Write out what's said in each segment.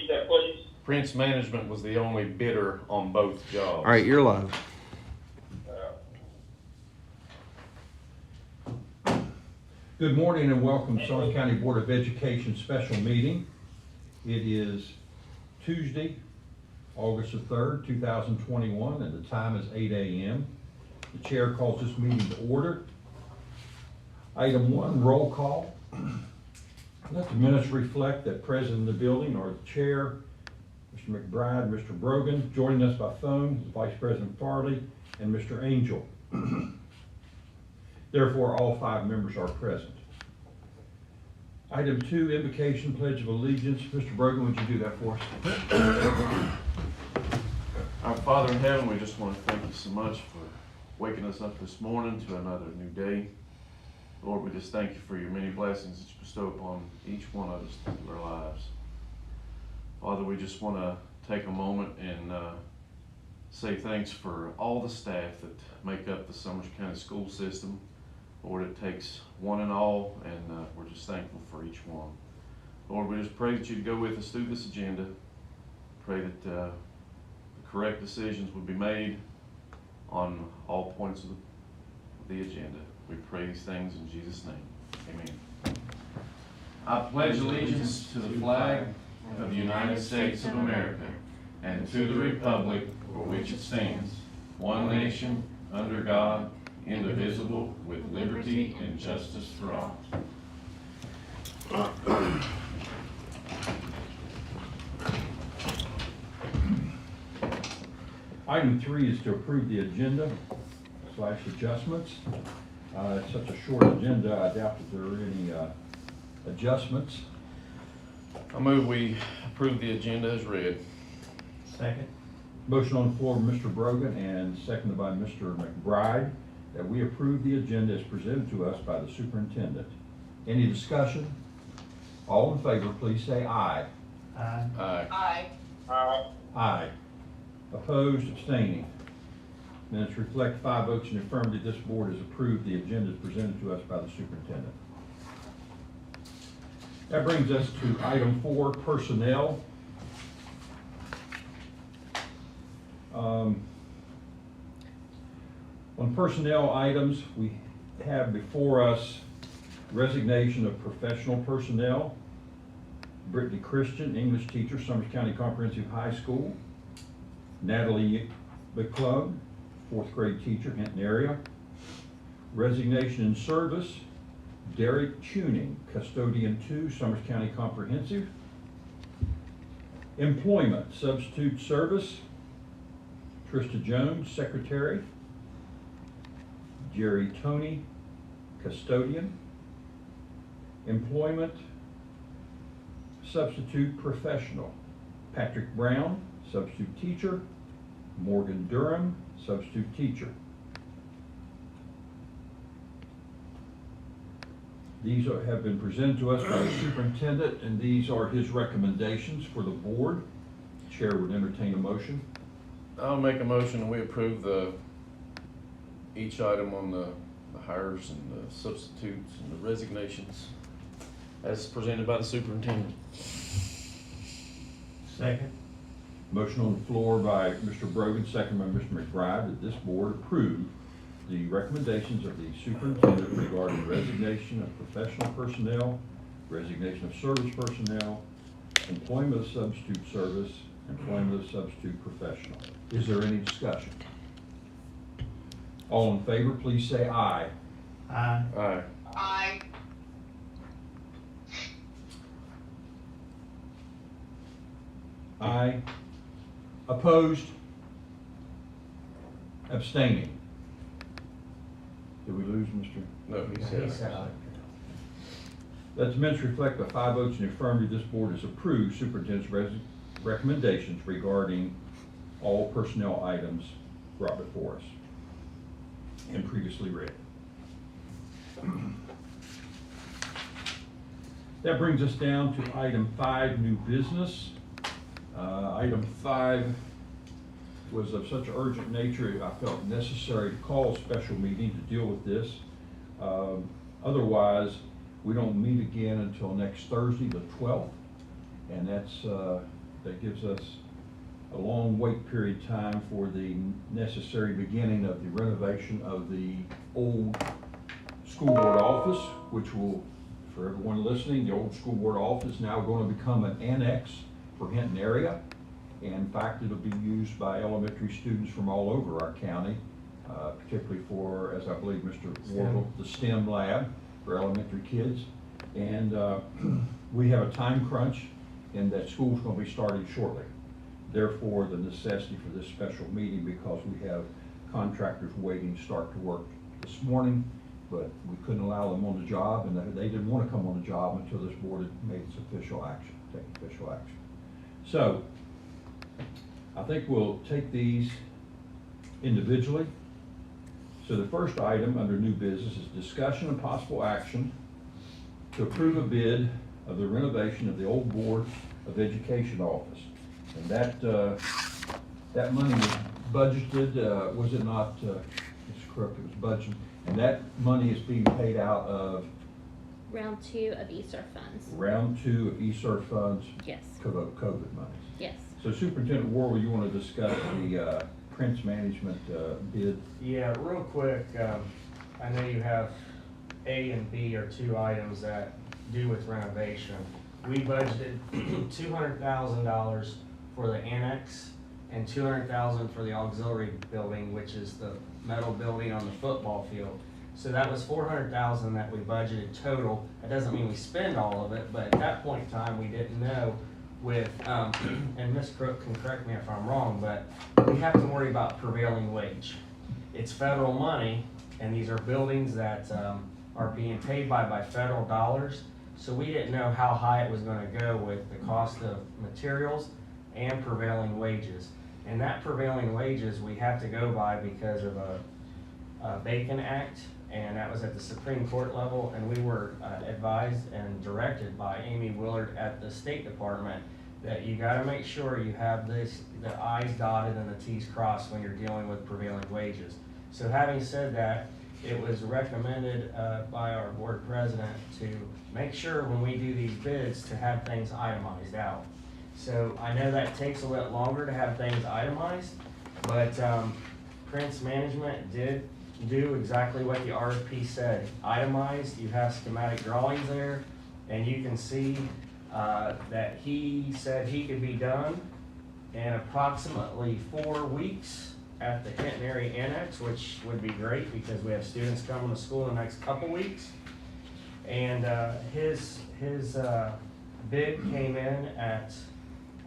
repeat that, please? Prince Management was the only bidder on both jobs. All right, you're live. Good morning and welcome to Summers County Board of Education special meeting. It is Tuesday, August the 3rd, 2021, and the time is 8 a.m. The chair calls this meeting to order. Item 1, roll call. Let the minutes reflect that present in the building are the chair, Mr. McBride, Mr. Brogan. Joining us by phone is Vice President Farley and Mr. Angel. Therefore, all 5 members are present. Item 2, invocation, pledge of allegiance. Mr. Brogan, would you do that for us? Our Father in heaven, we just want to thank you so much for waking us up this morning to another new day. Lord, we just thank you for your many blessings that you bestow upon each one of us through our lives. Father, we just want to take a moment and say thanks for all the staff that make up the Summers County school system. Lord, it takes one and all, and we're just thankful for each one. Lord, we just pray that you'd go with us through this agenda. Pray that the correct decisions would be made on all points of the agenda. We pray these things in Jesus' name. Amen. I pledge allegiance to the flag of the United States of America and to the republic for which it stands, one nation, under God, indivisible, with liberty and justice for all. Item 3 is to approve the agenda / adjustments. It's such a short agenda, I doubt that there are any adjustments. I move we approve the agenda as read. Second. Motion on the floor, Mr. Brogan, and seconded by Mr. McBride, that we approve the agenda as presented to us by the superintendent. Any discussion? All in favor, please say aye. Aye. Aye. Aye. Aye. Opposed, abstaining. Minutes reflect 5 votes in the affirmative. This board has approved the agenda as presented to us by the superintendent. That brings us to item 4, personnel. On personnel items, we have before us resignation of professional personnel. Brittany Christian, English teacher, Summers County Comprehensive High School. Natalie McClung, 4th grade teacher, Hinton area. Resignation in service, Derek Tuning, custodian 2, Summers County Comprehensive. Employment, substitute service, Trista Jones, secretary. Jerry Toney, custodian. Employment, substitute professional, Patrick Brown, substitute teacher. Morgan Durham, substitute teacher. These have been presented to us by the superintendent, and these are his recommendations for the board. Chair would entertain a motion. I'll make a motion and we approve each item on the hires and the substitutes and the resignations as presented by the superintendent. Second. Motion on the floor by Mr. Brogan, second by Mr. McBride, that this board approve the recommendations of the superintendent regarding resignation of professional personnel, resignation of service personnel, employment of substitute service, employment of substitute professional. Is there any discussion? All in favor, please say aye. Aye. Aye. Aye. Aye. Opposed? Abstaining? Did we lose Mr.? No, he said aye. Let the minutes reflect by 5 votes in the affirmative, this board has approved superintendent's recommendations regarding all personnel items brought before us and previously read. That brings us down to item 5, new business. Item 5 was of such urgent nature, I felt necessary to call a special meeting to deal with this. Otherwise, we don't meet again until next Thursday, the 12th, and that's that gives us a long wait period time for the necessary beginning of the renovation of the old school board office, which will, for everyone listening, the old school board office is now going to become an annex for Hinton area. And in fact, it'll be used by elementary students from all over our county, particularly for, as I believe Mr. Wardle, the STEM lab for elementary kids. And we have a time crunch in that school's going to be starting shortly. Therefore, the necessity for this special meeting, because we have contractors waiting to start to work this morning, but we couldn't allow them on the job, and they didn't want to come on the job until this board had made its official action, take official action. So, I think we'll take these individually. So the first item under new business is discussion and possible action to approve a bid of the renovation of the old Board of Education office. And that money was budgeted, was it not, Mr. Crook, it was budgeted, and that money is being paid out of Round 2 of ESSER funds. round 2 of ESSER funds. Yes. COVID monies. Yes. So Superintendent Worrell, you want to discuss the Prince Management bid? Yeah, real quick, I know you have A and B are two items that do with renovation. We budgeted $200,000 for the annex and $200,000 for the auxiliary building, which is the metal building on the football field. So that was $400,000 that we budgeted total. That doesn't mean we spend all of it, but at that point in time, we didn't know with, and Ms. Crook can correct me if I'm wrong, but we have to worry about prevailing wage. It's federal money, and these are buildings that are being paid by federal dollars. So we didn't know how high it was gonna go with the cost of materials and prevailing wages. And that prevailing wages we have to go by because of a Bacon Act, and that was at the Supreme Court level, and we were advised and directed by Amy Willard at the State Department that you gotta make sure you have the I's dotted and the T's crossed when you're dealing with prevailing wages. So having said that, it was recommended by our board president to make sure when we do these bids to have things itemized out. So I know that takes a little longer to have things itemized, but Prince Management did do exactly what the RFP said. Itemized, you have schematic drawings there, and you can see that he said he could be done in approximately 4 weeks at the Hinton area annex, which would be great because we have students coming to school in the next couple weeks. And his bid came in at,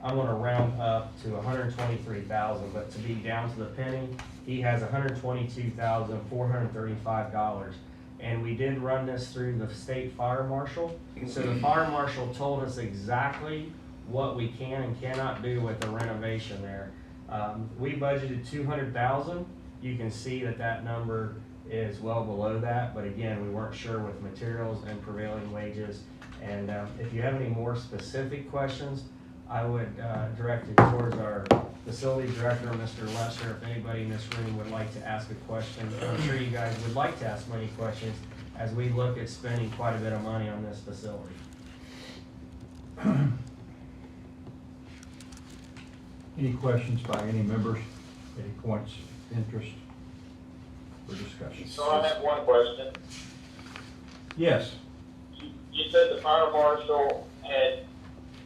I want to round up to $123,000, but to be down to the penny, he has $122,435. And we did run this through the state fire marshal. So the fire marshal told us exactly what we can and cannot do with the renovation there. We budgeted $200,000. You can see that number is well below that, but again, we weren't sure with materials and prevailing wages. And if you have any more specific questions, I would direct it towards our facility director, Mr. Lesser. If anybody in this room would like to ask a question, I'm sure you guys would like to ask many questions as we look at spending quite a bit of money on this facility. Any questions by any members? Any points of interest for discussion? So I have one question. Yes. You said the fire marshal had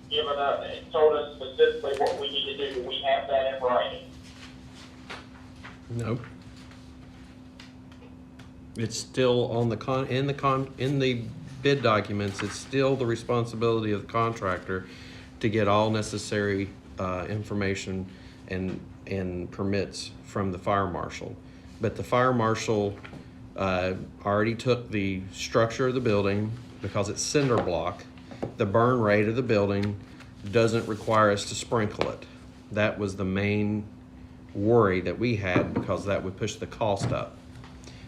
given us, and told us specifically what we need to do. Do we have that in writing? No. It's still on the in the bid documents, it's still the responsibility of the contractor to get all necessary information and permits from the fire marshal. But the fire marshal already took the structure of the building because it's cinder block. The burn rate of the building doesn't require us to sprinkle it. That was the main worry that we had because that would push the cost up.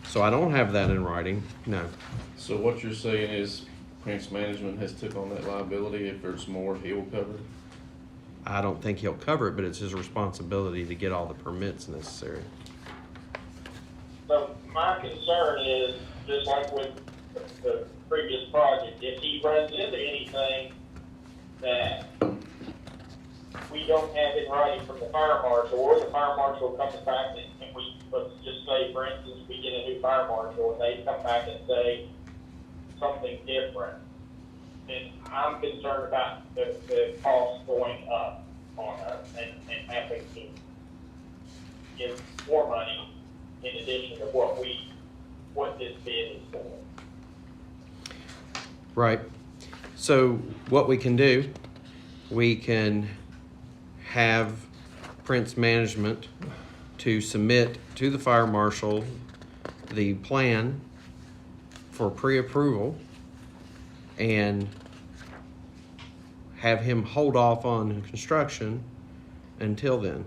So I don't have that in writing, no. So what you're saying is Prince Management has took on that liability. If there's more, he will cover it? I don't think he'll cover it, but it's his responsibility to get all the permits necessary. So my concern is, just like with the previous project, if he runs into anything that we don't have in writing from the fire marshal, or the fire marshal comes back and we, let's just say, for instance, we get a new fire marshal and they come back and say something different, then I'm concerned about the cost going up on us and having to give more money in addition to what this bid is for. Right. So what we can do, we can have Prince Management to submit to the fire marshal the plan for pre-approval and have him hold off on construction until then.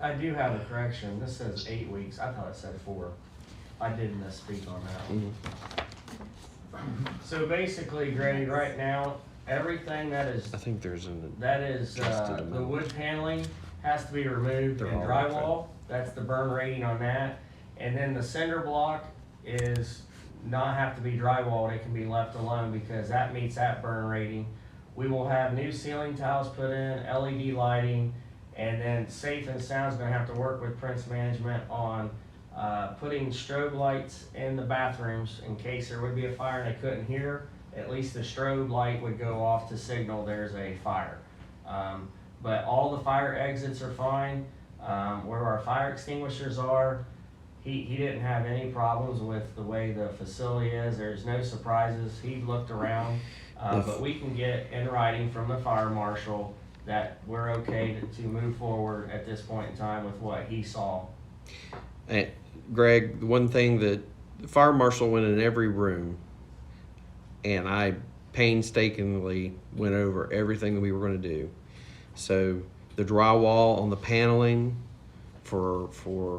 I do have a correction. This says 8 weeks. I thought it said 4. I did misspeak on that one. So basically, Greg, right now, everything that is I think there's an the wood paneling has to be removed They're and all drywall. That's the burn rating on that. And then the cinder block is not have to be drywalled. It can be left alone because that meets that burn rating. We will have new ceiling tiles put in, LED lighting, and then Safe and Sound's gonna have to work with Prince Management on putting strobe lights in the bathrooms in case there would be a fire and they couldn't hear. At least the strobe light would go off to signal there's a fire. But all the fire exits are fine. Where our fire extinguishers are, he didn't have any problems with the way the facility is. There's no surprises. He looked around, but we can get in writing from the fire marshal that we're okay to move forward at this point in time with what he saw. And Greg, the one thing that the fire marshal went in every room, and I painstakingly went over everything that we were going to do. So the drywall on the paneling for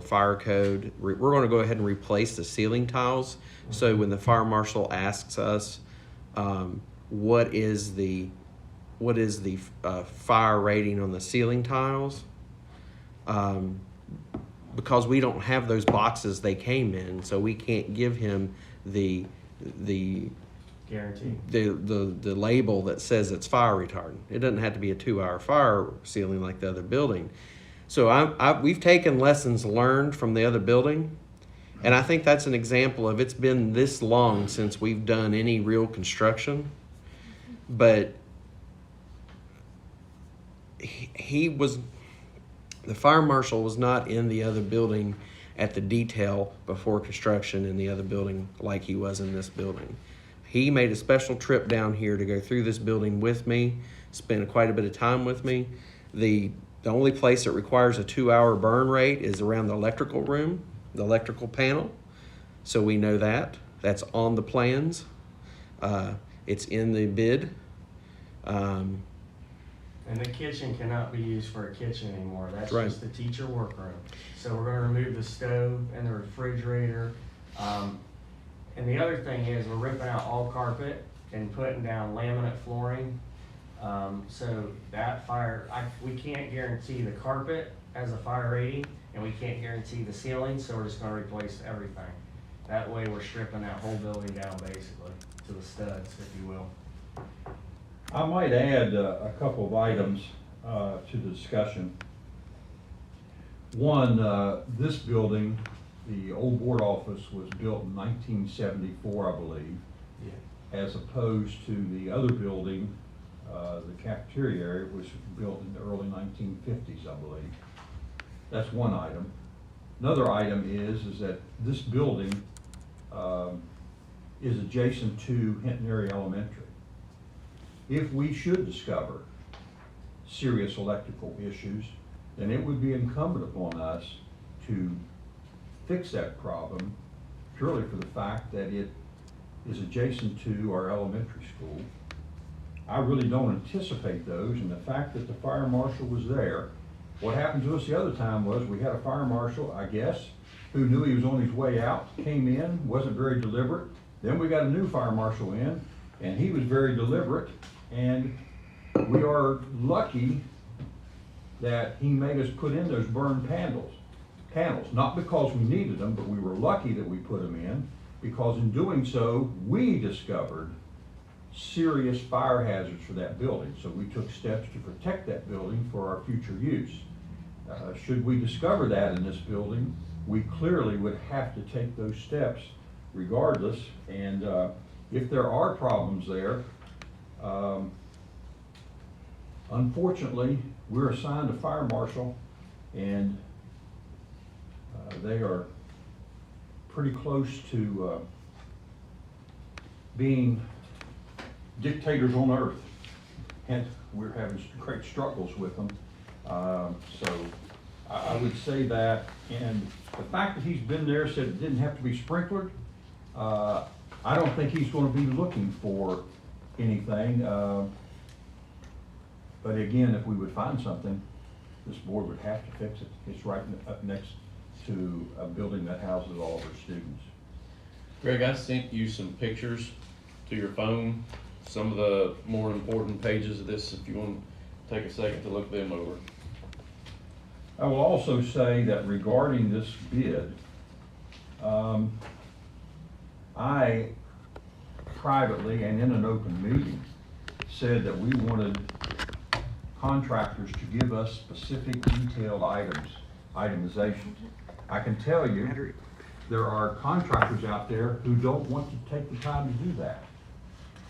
fire code, we're going to go ahead and replace the ceiling tiles. So when the fire marshal asks us, what is the fire rating on the ceiling tiles? Because we don't have those boxes they came in, so we can't give him the Guaranteed. the label that says it's fire retardant. It doesn't have to be a 2-hour fire ceiling like the other building. So we've taken lessons learned from the other building, and I think that's an example of it's been this long since we've done any real construction, but the fire marshal was not in the other building at the detail before construction in the other building like he was in this building. He made a special trip down here to go through this building with me, spend quite a bit of time with me. The only place that requires a 2-hour burn rate is around the electrical room, the electrical panel. So we know that. That's on the plans. It's in the bid. And the kitchen cannot be used for a kitchen anymore. That's right. Just the teacher workroom. So we're gonna remove the stove and the refrigerator. And the other thing is we're ripping out all carpet and putting down laminate flooring. So that we can't guarantee the carpet as a fire rating, and we can't guarantee the ceiling, so we're just gonna replace everything. That way we're stripping that whole building down basically to the studs, if you will. I might add a couple of items to the discussion. One, this building, the old board office, was built in 1974, I believe, Yeah. as opposed to the other building, the cafeteria area, was built in the early 1950s, I believe. That's one item. Another item is that this building is adjacent to Hinton Area Elementary. If we should discover serious electrical issues, then it would be incumbent upon us to fix that problem purely for the fact that it is adjacent to our elementary school. I really don't anticipate those, and the fact that the fire marshal was there, what happened to us the other time was we had a fire marshal, I guess, who knew he was on his way out, came in, wasn't very deliberate. Then we got a new fire marshal in, and he was very deliberate. And we are lucky that he made us put in those burned panels, not because we needed them, but we were lucky that we put them in, because in doing so, we discovered serious fire hazards for that building. So we took steps to protect that building for our future use. Should we discover that in this building, we clearly would have to take those steps regardless. And if there are problems there, unfortunately, we're assigned a fire marshal, and they are pretty close to being dictators on earth. And we're having great struggles with them. So I would say that, and the fact that he's been there, said it didn't have to be sprinklered, I don't think he's gonna be looking for anything. But again, if we would find something, this board would have to fix it. It's right up next to a building that houses all of our students. Greg, I sent you some pictures to your phone, some of the more important pages of this, if you want to take a second to look them over. I will also say that regarding this bid, I privately and in an open meeting said that we wanted contractors to give us specific detailed itemization. I can tell you, there are contractors out there who don't want to take the time to do that.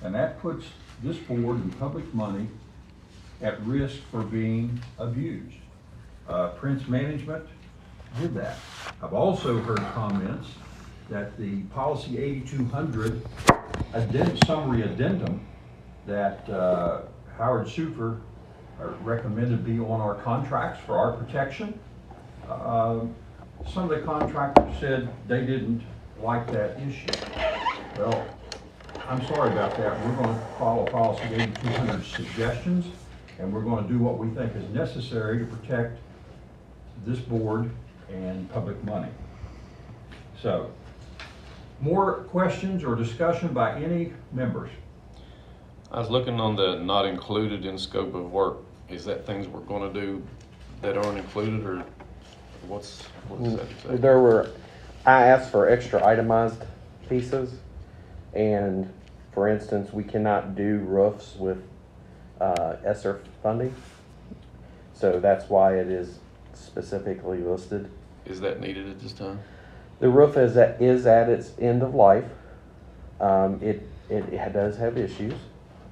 And that puts this board and public money at risk for being abused. Prince Management did that. I've also heard comments that the policy 8200 summary addendum that Howard Super recommended be on our contracts for our protection. Some of the contractors said they didn't like that issue. Well, I'm sorry about that. We're going to follow policy 8200 suggestions, and we're going to do what we think is necessary to protect this board and public money. So, more questions or discussion by any members? I was looking on the not included in scope of work. Is that things we're gonna do that aren't included, or what does that say? I asked for extra itemized pieces, and for instance, we cannot do roofs with ESSER funding. So that's why it is specifically listed. Is that needed at this time? The roof is at its end of life. It does have issues.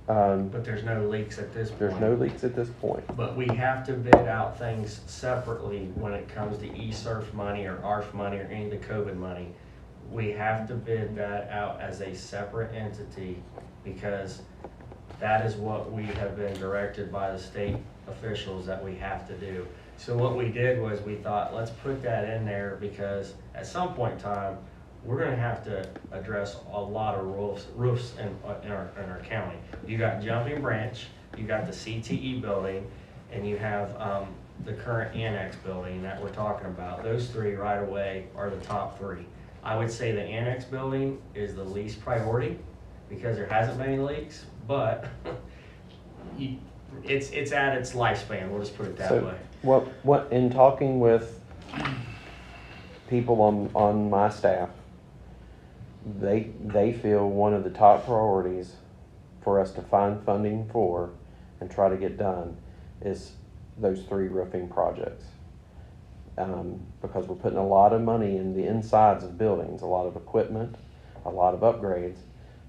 But there's no leaks at this point. There's no leaks at this point. But we have to bid out things separately when it comes to ESSER money or ARF money or any of the COVID money. We have to bid that out as a separate entity, because that is what we have been directed by the state officials that we have to do. So what we did was we thought, let's put that in there, because at some point in time, we're gonna have to address a lot of roofs in our county. You got Jumping Branch, you got the CTE building, and you have the current annex building that we're talking about. Those three right away are the top three. I would say the annex building is the least priority because there hasn't been any leaks, but it's at its lifespan, we'll just put it that way. What in talking with people on my staff, they feel one of the top priorities for us to find funding for and try to get done is those three roofing projects. Because we're putting a lot of money in the insides of buildings, a lot of equipment, a lot of upgrades,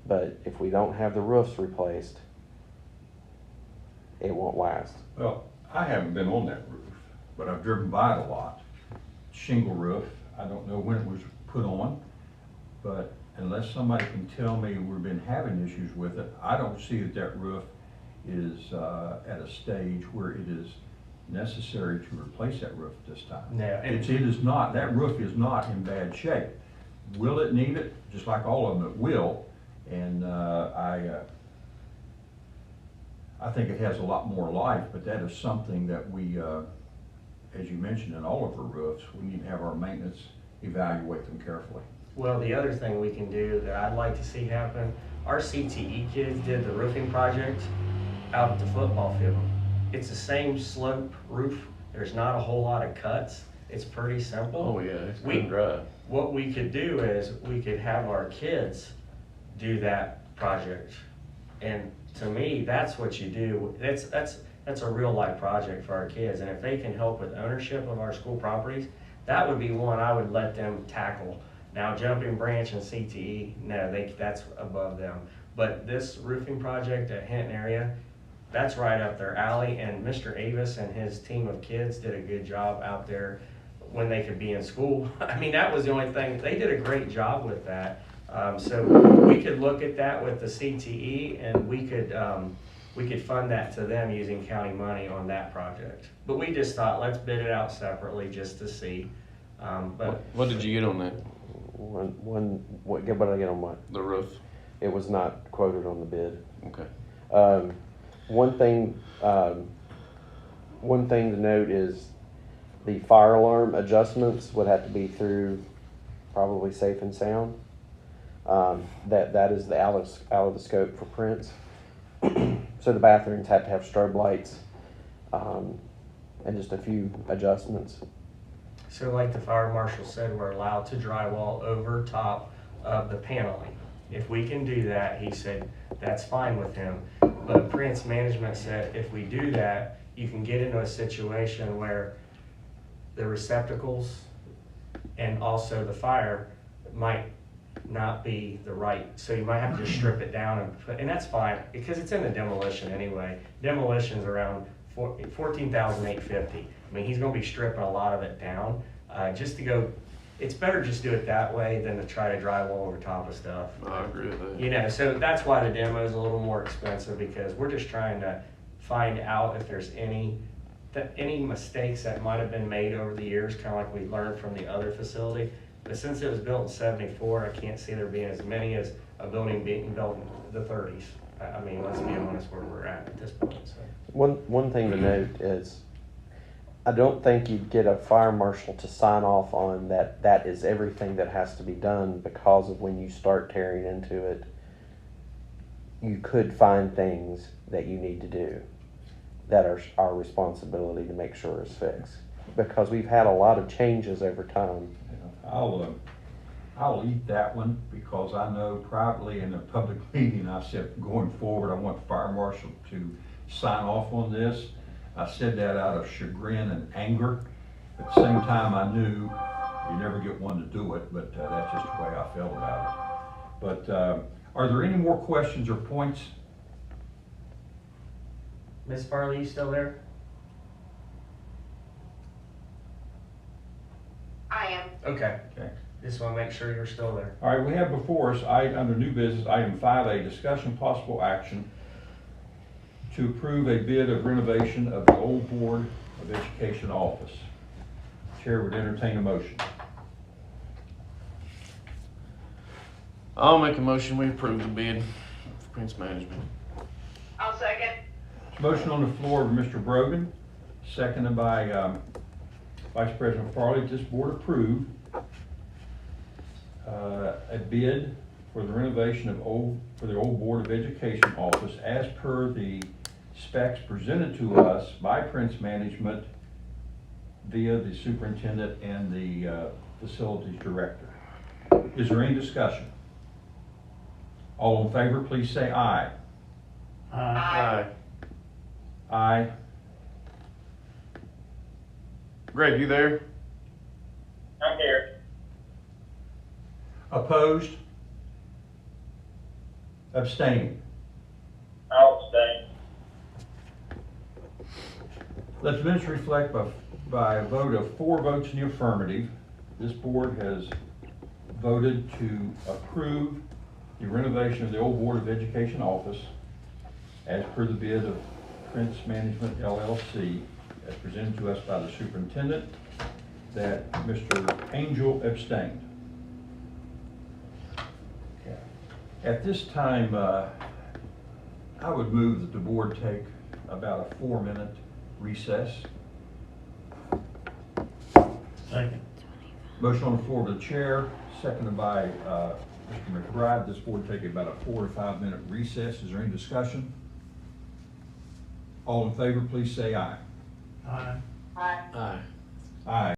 but if we don't have the roofs replaced, it won't last. Well, I haven't been on that roof, but I've driven by it a lot. Shingle roof, I don't know when it was put on, but unless somebody can tell me we've been having issues with it, I don't see that roof is at a stage where it is necessary to replace that roof at this time. No, it is not. That roof is not in bad shape. Will it need it? Just like all of them, it will. And I think it has a lot more life, but that is something that we, as you mentioned, in all of our roofs, we need to have our maintenance evaluate them carefully. Well, the other thing we can do that I'd like to see happen, our CTE kids did the roofing project out at the football field. It's the same slope roof There's not a whole lot of cuts. It's pretty simple. Oh, yeah, it's We- good dry. What we could do is, we could have our kids do that project. And to me, that's what you do. That's a real life project for our kids. And if they can help with ownership of our school properties, that would be one I would let them tackle. Now, Jumping Branch and CTE, no, that's above them. But this roofing project at Hinton area, that's right up their alley. And Mr. Avis and his team of kids did a good job out there when they could be in school. I mean, that was the only thing, they did a great job with that. So we could look at that with the CTE, and we could fund that to them using county money on that project. But we just thought, let's bid it out separately just to see. But What did you get on that? What did I get on what? The roof? It was not quoted on the bid. Okay. One thing to note is the fire alarm adjustments would have to be through probably Safe and Sound. That is out of the scope for Prince. So the bathrooms had to have strobe lights, and just a few adjustments. so like the fire marshal said, we're allowed to drywall over top of the paneling. If we can do that, he said, that's fine with him. But Prince Management said, if we do that, you can get into a situation where the receptacles and also the fire might not be the right, so you might have to just strip it down and that's fine, because it's in the demolition anyway. Demolition's around $14,850. I mean, he's gonna be stripping a lot of it down, just to go, it's better just do it that way than to try to drywall over top of stuff. I agree with that. You know, so that's why the demo is a little more expensive, because we're just trying to find out if there's any mistakes that might have been made over the years, kind of like we learned from the other facility. But since it was built in '74, I can't see there being as many as a building being built in the '30s. I mean, let's be honest where we're at this point. So. One thing to note is, I don't think you'd get a fire marshal to sign off on that is everything that has to be done, because of when you start tearing into it, you could find things that you need to do that are our responsibility to make sure is fixed. Because we've had a lot of changes over time. I'll eat that one, because I know privately in a public meeting, I said, going forward, I want the fire marshal to sign off on this. I said that out of chagrin and anger. At the same time, I knew you never get one to do it, but that's just the way I felt about it. But are there any more questions or points? Ms. Farley, you still there? I am. Okay. Okay. Just want to make sure you're still there. All right, we have before us, under new business, item 5A, discussion possible action to approve a bid of renovation of the old Board of Education office. Chair would entertain a motion. I'll make a motion, we approve the bid for Prince Management. I'll second. Motion on the floor of Mr. Brogan, seconded by Vice President Farley. This board approved a bid for the renovation of the old Board of Education office as per the specs presented to us by Prince Management via the superintendent and the facilities director. Is there any discussion? All in favor, please say aye. Aye. Aye. Greg, you there? I'm here. Opposed? Abstaining? I'll abstain. Let the minutes reflect by a vote of 4 votes in the affirmative, this board has voted to approve the renovation of the old Board of Education office as per the bid of Prince Management LLC, as presented to us by the superintendent, that Mr. Angel abstained. At this time, I would move that the board take about a 4-minute recess. Second. Motion on the floor of the chair, seconded by Mr. McBride. This board take about a 4 to 5 minute recess. Is there any discussion? All in favor, please say aye. Aye. Aye. Aye. Aye.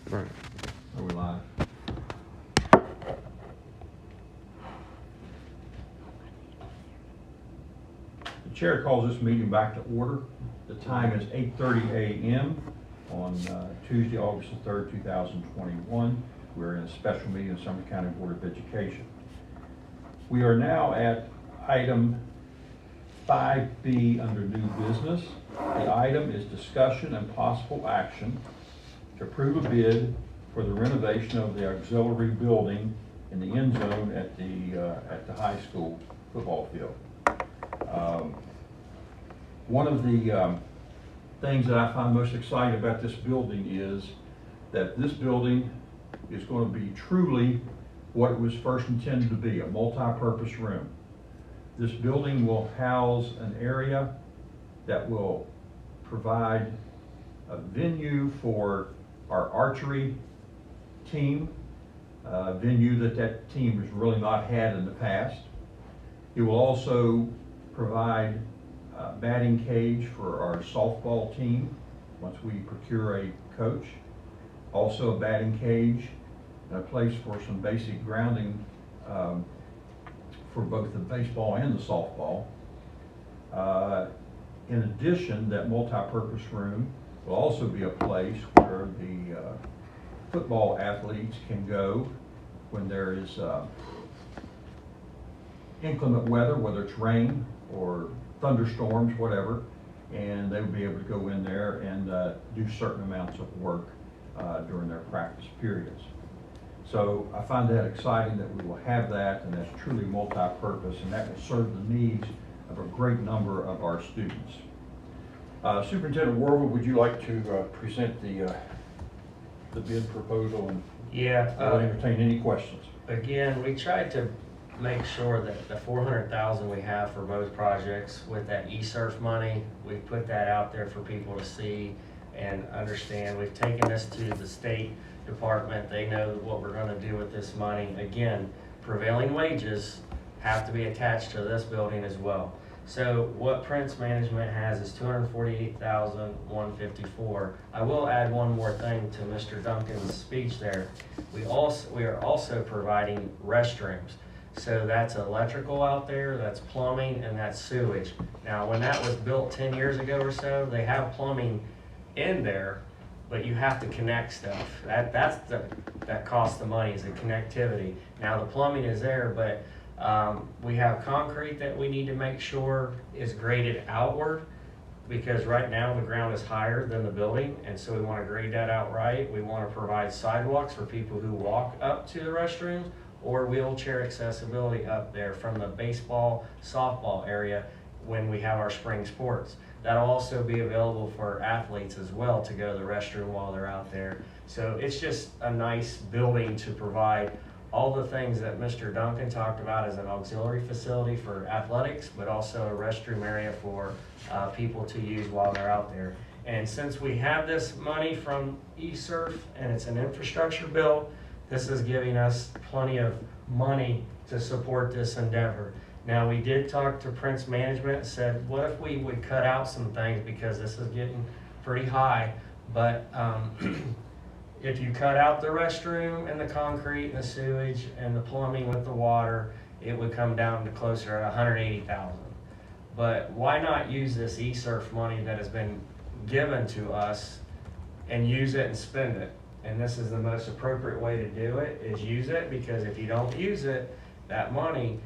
Right. Are we live? The chair calls this meeting back to order. The time is 8:30 a.m. on Tuesday, August the 3rd, 2021. We're in a special meeting of Sumner County Board of Education. We are now at item 5B under new business. The item is discussion and possible action to approve a bid for the renovation of the auxiliary building in the end zone at the high school football field. One of the things that I find most exciting about this building is that this building is going to be truly what it was first intended to be, a multi-purpose room. This building will house an area that will provide a venue for our archery team, a venue that team has really not had in the past. He will also provide a batting cage for our softball team once we procure a coach. Also a batting cage and a place for some basic grounding for both the baseball and the softball. In addition, that multi-purpose room will also be a place where the football athletes can go when there is inclement weather, whether it's rain or thunderstorms, whatever, and they will be able to go in there and do certain amounts of work during their practice periods. So I find that exciting that we will have that, and that's truly multi-purpose, and that will serve the needs of a great number of our students. Superintendent Warwood, would you like to present the bid proposal, and Yeah. I'll entertain any questions? Again, we tried to make sure that the 400,000 we have for both projects with that ESSERF money, we put that out there for people to see and understand. We've taken this to the State Department. They know what we're gonna do with this money. Again, prevailing wages have to be attached to this building as well. So what Prince Management has is $248,154. I will add one more thing to Mr. Duncan's speech there. We are also providing restrooms. So that's electrical out there, that's plumbing, and that's sewage. Now, when that was built 10 years ago or so, they have plumbing in there, but you have to connect stuff. That costs the money, is the connectivity. Now, the plumbing is there, but we have concrete that we need to make sure is graded outward, because right now the ground is higher than the building, and so we want to grade that out right. We want to provide sidewalks for people who walk up to the restrooms, or wheelchair accessibility up there from the baseball, softball area when we have our spring sports. That'll also be available for athletes as well to go to the restroom while they're out there. So it's just a nice building to provide all the things that Mr. Duncan talked about as an auxiliary facility for athletics, but also a restroom area for people to use while they're out there. And since we have this money from ESSERF and it's an infrastructure bill, this is giving us plenty of money to support this endeavor. Now, we did talk to Prince Management, said, what if we would cut out some things, because this is getting pretty high, but if you cut out the restroom and the concrete and the sewage and the plumbing with the water, it would come down to closer to 180,000. But why not use this ESSERF money that has been given to us and use it and spend it? And this is the most appropriate way to do it, is use it, because if you don't use it, that money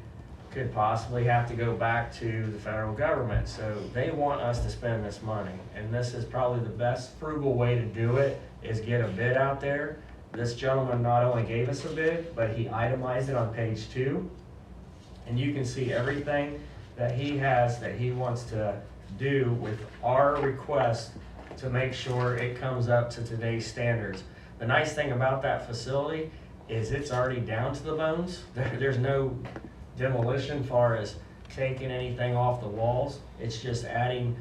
could possibly have to go back to the federal government. So they want us to spend this money, and this is probably the best frugal way to do it, is get a bid out there. This gentleman not only gave us a bid, but he itemized it on page 2, and you can see everything that he has that he wants to do with our request to make sure it comes up to today's standards. The nice thing about that facility is it's already down to the bones. There's no demolition far as taking anything off the walls. It's just adding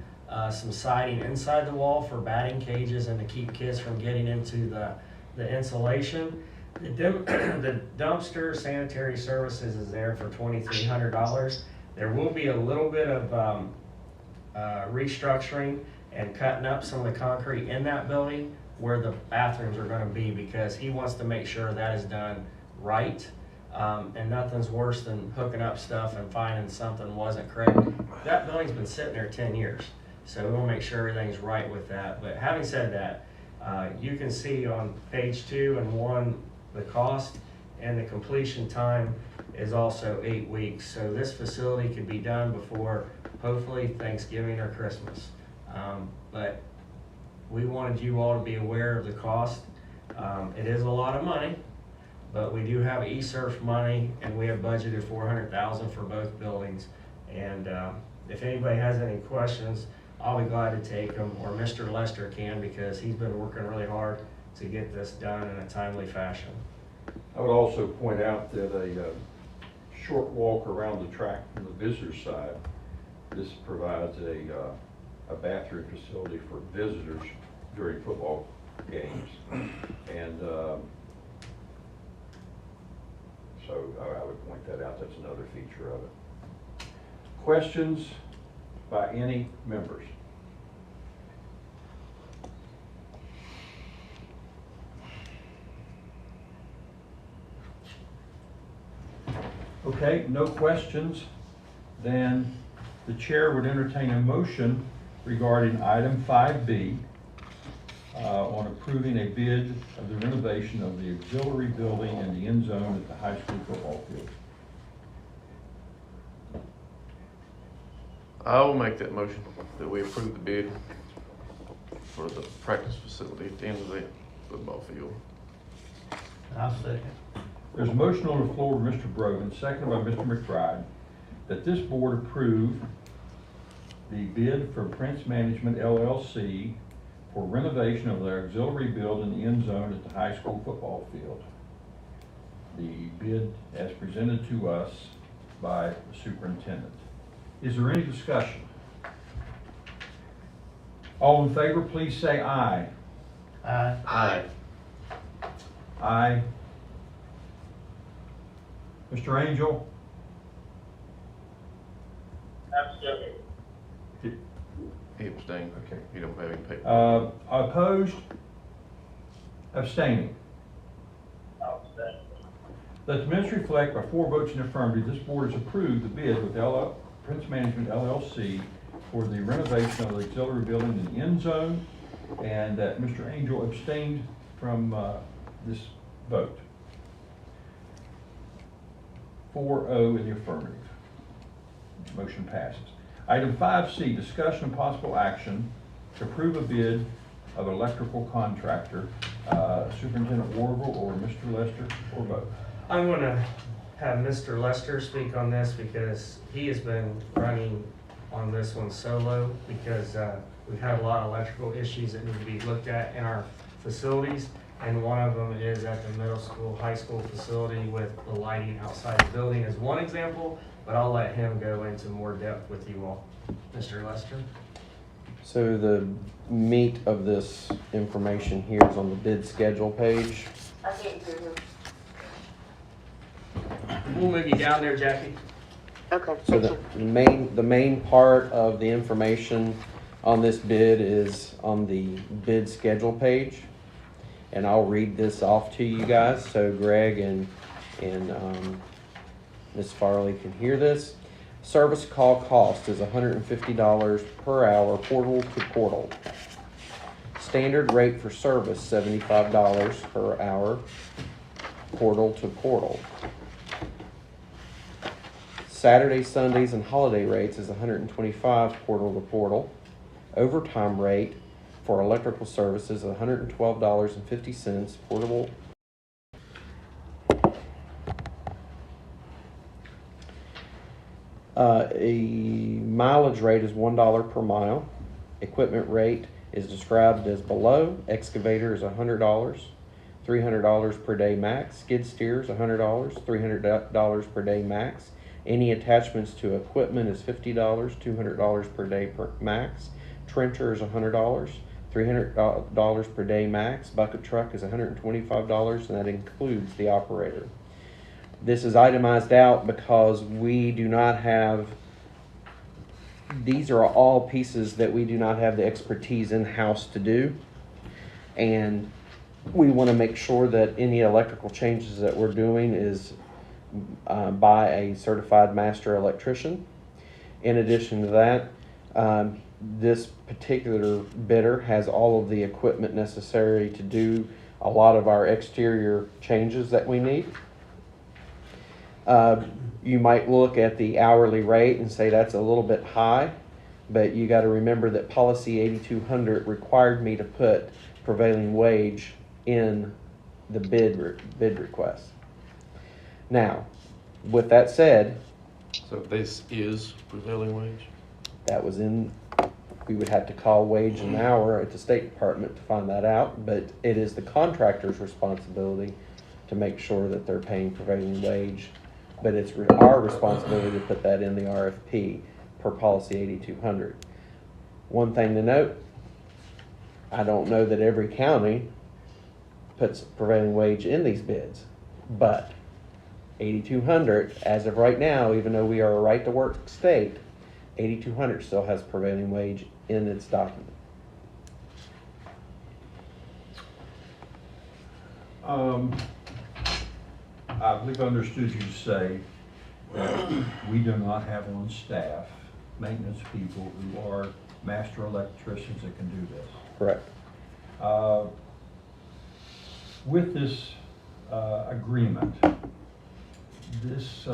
some siding inside the wall for batting cages and to keep kids from getting into the insulation. The dumpster sanitary services is there for $2,300. There will be a little bit of restructuring and cutting up some of the concrete in that building where the bathrooms are going to be, because he wants to make sure that is done right. And nothing's worse than hooking up stuff and finding something wasn't correct. That building's been sitting there 10 years, so we want to make sure everything's right with that. But having said that, you can see on page 2 and 1 the cost, and the completion time is also 8 weeks. So this facility could be done before hopefully Thanksgiving or Christmas. But we wanted you all to be aware of the cost. It is a lot of money, but we do have ESSERF money, and we have budgeted $400,000 for both buildings. And if anybody has any questions, I'll be glad to take them, or Mr. Lester can, because he's been working really hard to get this done in a timely fashion. I would also point out that a short walk around the track from the visitor side, this provides a bathroom facility for visitors during football games. And so I would point that out, that's another feature of it. Questions by any members? Okay, no questions, then the chair would entertain a motion regarding item 5B on approving a bid of the renovation of the auxiliary building and the end zone at the high school football field. I will make that motion that we approve the bid for the practice facility at the end of the football field. I'll second. There's a motion on the floor by Mr. Brogan, seconded by Mr. McBride, that this board approve the bid from Prince Management LLC for renovation of the auxiliary building in the end zone at the high school football field. The bid as presented to us by the superintendent. Is there any discussion? All in favor, please say aye. Aye. Aye. Aye. Mr. Angel? Absolutely. He abstained. Okay. He don't have any paper. Opposed? Abstaining? I'll say. Let the minutes reflect by 4 votes in the affirmative, this board has approved the bid with Prince Management LLC for the renovation of the auxiliary building in the end zone, and that Mr. Angel abstained from this vote. 4-0 in the affirmative. Motion passes. Item 5C, discussion and possible action to approve a bid of electrical contractor, Superintendent Warble or Mr. Lester, or both. I'm gonna have Mr. Lester speak on this because he has been running on this one solo because we've had a lot of electrical issues that need to be looked at in our facilities. And one of them is at the middle school, high school facility with the lighting outside the building is one example, but I'll let him go into more depth with you all. Mr. Lester? So the meat of this information here is on the bid schedule page. I can't hear him. We'll move you down there, Jackie. Okay, So thank the you. the main part of the information on this bid is on the bid schedule page. And I'll read this off to you guys so Greg and Ms. Farley can hear this. Service call cost is $150 per hour, portal to portal. Standard rate for service, $75 per hour, portal to portal. Saturday, Sundays, and holiday rates is $125 portal to portal. Overtime rate for electrical services, $112.50 portable. A mileage rate is $1 per mile. Equipment rate is described as below. Excavator is $100, $300 per day max. Skid steers $100, $300 per day max. Any attachments to equipment is $50, $200 per day max. Trencher is $100, $300 per day max. Bucket truck is $125, and that includes the operator. This is itemized out because we do not have, these are all pieces that we do not have the expertise in-house to do. And we want to make sure that any electrical changes that we're doing is by a certified master electrician. In addition to that, this particular bidder has all of the equipment necessary to do a lot of our exterior changes that we need. You might look at the hourly rate and say that's a little bit high, but you got to remember that policy 8200 required me to put prevailing wage in the bid request. Now, with that said, So this is prevailing wage? that was in, we would have to call wage an hour at the State Department to find that out, but it is the contractor's responsibility to make sure that they're paying prevailing wage. But it's our responsibility to put that in the RFP per policy 8200. One thing to note, I don't know that every county puts prevailing wage in these bids, but 8,200, as of right now, even though we are a right-to-work state, 8,200 still has prevailing wage in its document. I believe I understood you to say that we do not have on staff maintenance people who are master electricians that can do this. Correct. With this agreement, this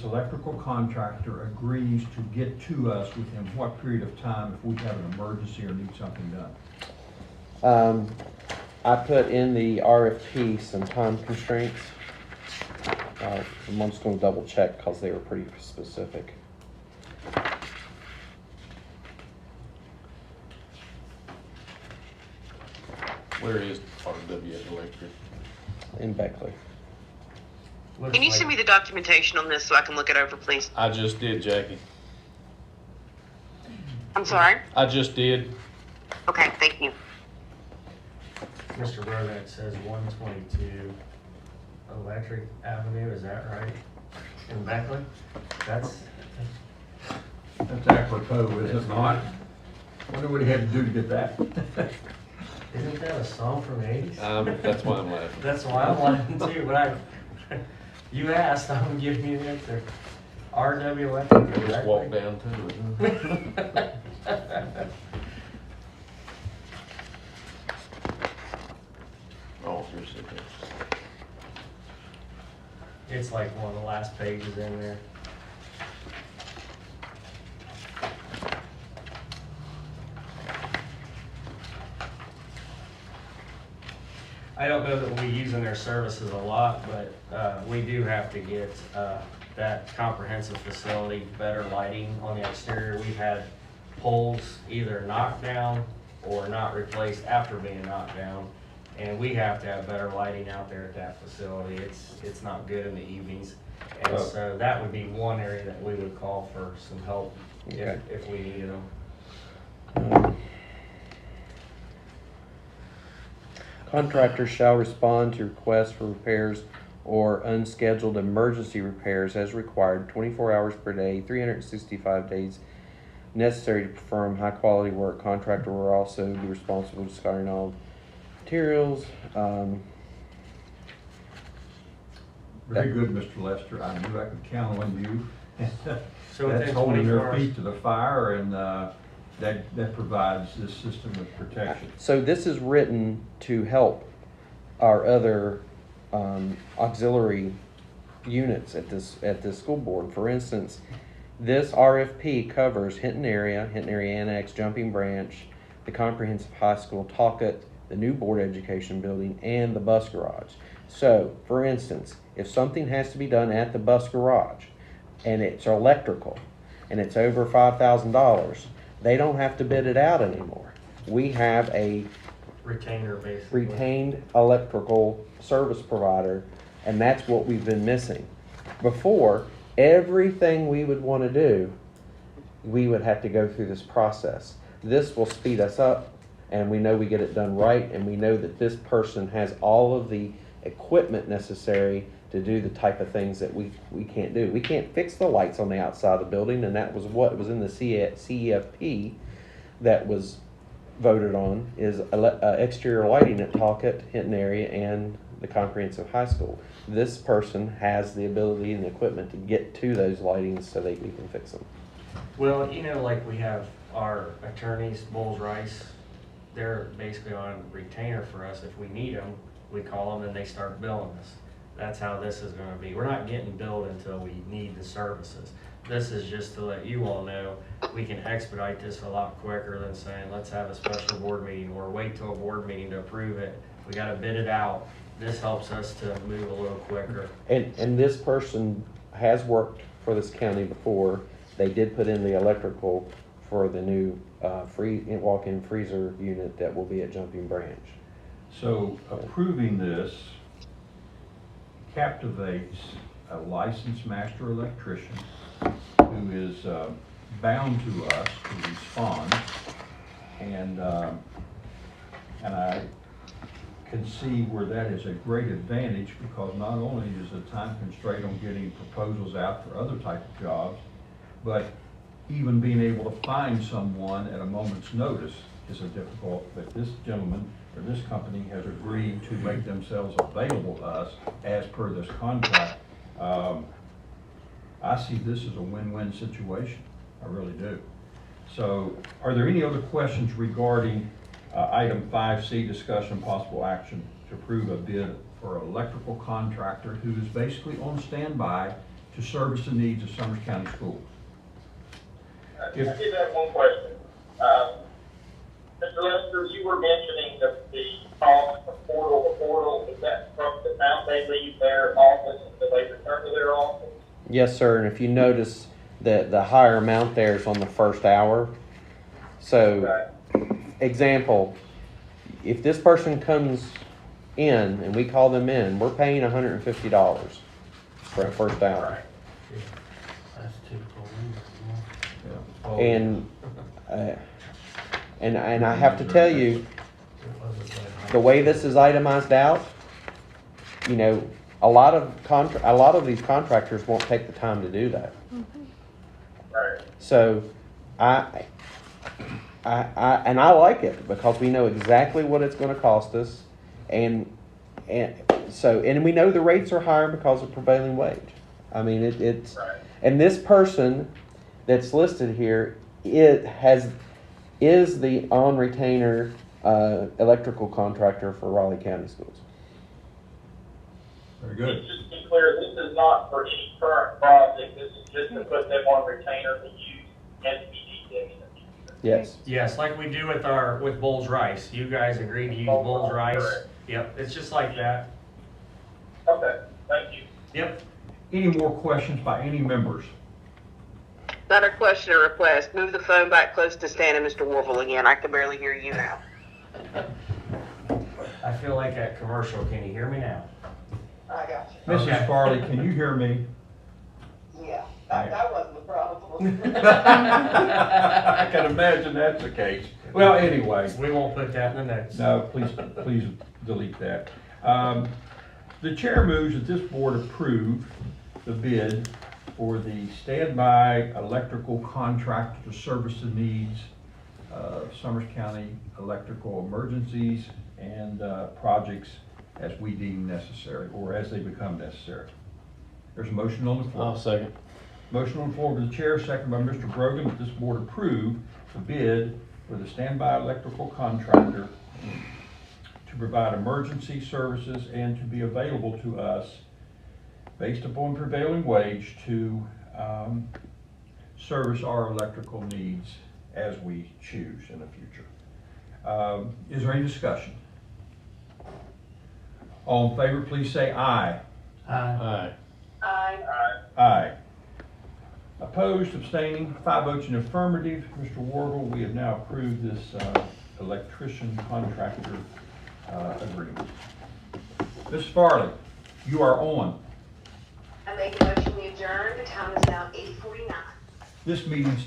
electrical contractor agrees to get to us within what period of time if we have an emergency or need something done? I put in the RFP some time constraints. I'm just going to double check because they were pretty specific. Where is RW Electric? In Beckley. Can you send me the documentation on this so I can look it over, please? I just did, Jackie. I'm sorry? I just did. Okay, thank you. Mr. Rogan, it says 122 Electric Avenue, is that right? In Beckley? That's Apropos, is it not? Wonder what he had to do to get that. isn't that a song from the 80s? That's why I'm laughing. That's why I'm laughing too, but you asked, I'm giving you the answer. RW Electric. Just exactly. walk down to it. Oh, here's it. It's like one of the last pages in there. I don't know that we'll be using their services a lot, but we do have to get that comprehensive facility better lighting on the exterior. We've had poles either knocked down or not replaced after being knocked down. And we have to have better lighting out there at that facility. It's not good in the evenings. And so that would be one area that we would call for some help Okay. if we needed them. Contractors shall respond to requests for repairs or unscheduled emergency repairs as required 24 hours per day, 365 days necessary to perform high-quality work. Contractor will also be responsible for discarding all materials. Very good, Mr. Lester. I knew I could count on you. So That's within holding 24 their hours. feet to the fire, and that provides this system of protection. So this is written to help our other auxiliary units at this school board. For instance, this RFP covers Hinton area Annex, Jumping Branch, the comprehensive high school, Talcott, the new board education building, and the bus garage. So, for instance, if something has to be done at the bus garage and it's electrical and it's over $5,000, they don't have to bid it out anymore. We have a Retainer, basically. retained electrical service provider, and that's what we've been missing. Before, everything we would want to do, we would have to go through this process. This will speed us up, and we know we get it done right, and we know that this person has all of the equipment necessary to do the type of things that we can't do. We can't fix the lights on the outside of the building, and that was what was in the CEFP that was voted on, is exterior lighting at Talcott, Hinton area, and the comprehensive high school. This person has the ability and the equipment to get to those lightings so that we can fix them. Well, like we have our attorneys, Bowles Rice, they're basically on retainer for us. If we need them, we call them and they start billing us. That's how this is gonna be. We're not getting billed until we need the services. This is just to let you all know, we can expedite this a lot quicker than saying, let's have a special board meeting or wait till a board meeting to approve it. We gotta bid it out. This helps us to move a little quicker. And this person has worked for this county before. They did put in the electrical for the new walk-in freezer unit that will be at Jumping Branch. So approving this captivates a licensed master electrician who is bound to us to respond. And And I can see where that is a great advantage, because not only is the time constraint on getting proposals out for other type of jobs, but even being able to find someone at a moment's notice is a difficult, but this gentleman or this company has agreed to make themselves available to us as per this contract. I see this as a win-win situation, I really do. So are there any other questions regarding item 5C, discussion possible action to approve a bid for an electrical contractor who is basically on standby to service the needs of Summers County Schools? I did have one question. Mr. Lester, you were mentioning the cost from portal to portal. Is that from the time they leave their office until they return to their office? Yes, sir, and if you notice that the higher amount there is on the first hour. So, example, if this person comes in and we call them in, we're paying $150 for a first hour. That's typical. And I have to tell you, the way this is itemized out, you know, a lot of these contractors won't take the time to do that. Right. So I like it because we know exactly what it's going to cost us, and we know the rates are higher because of prevailing wage. I mean it's Right. And this person that's listed here is the on retainer electrical contractor for Raleigh County Schools. Very good. Just to be clear, this is not for any current project. This is just to put them on retainer to use SBD in the future. Yes. Yes, like we do with Bowles Rice. You guys agreed to use Bowles Rice. Correct. Yep, it's just like that. Okay, thank you. Yep. Any more questions by any members? Not a question or request. Move the phone back close to Stan and Mr. Warble again. I can barely hear you now. I feel like that commercial. Can you hear me now? I got you. Mrs. Okay. Farley, can you hear me? Yeah, that wasn't the problem. I can imagine that's the case. Well, anyway, We won't put that in the notes. no, please delete that. The chair moves that this board approve the bid for the standby electrical contractor to service the needs of Summers County electrical emergencies and projects as we deem necessary, or as they become necessary. There's a motion on the floor. I'll second. Motion on the floor by the chair, second by Mr. Brogan, that this board approve the bid for the standby electrical contractor to provide emergency services and to be available to us based upon prevailing wage to service our electrical needs as we choose in the future. Is there any discussion? All in favor, please say aye. Aye. Aye. Opposed, abstaining, 5 votes in affirmative. Mr. Wardle, we have now approved this electrician contractor agreement. Ms. Farley, you are on. I make a motion we adjourn. The time is now 8:49. This meeting stands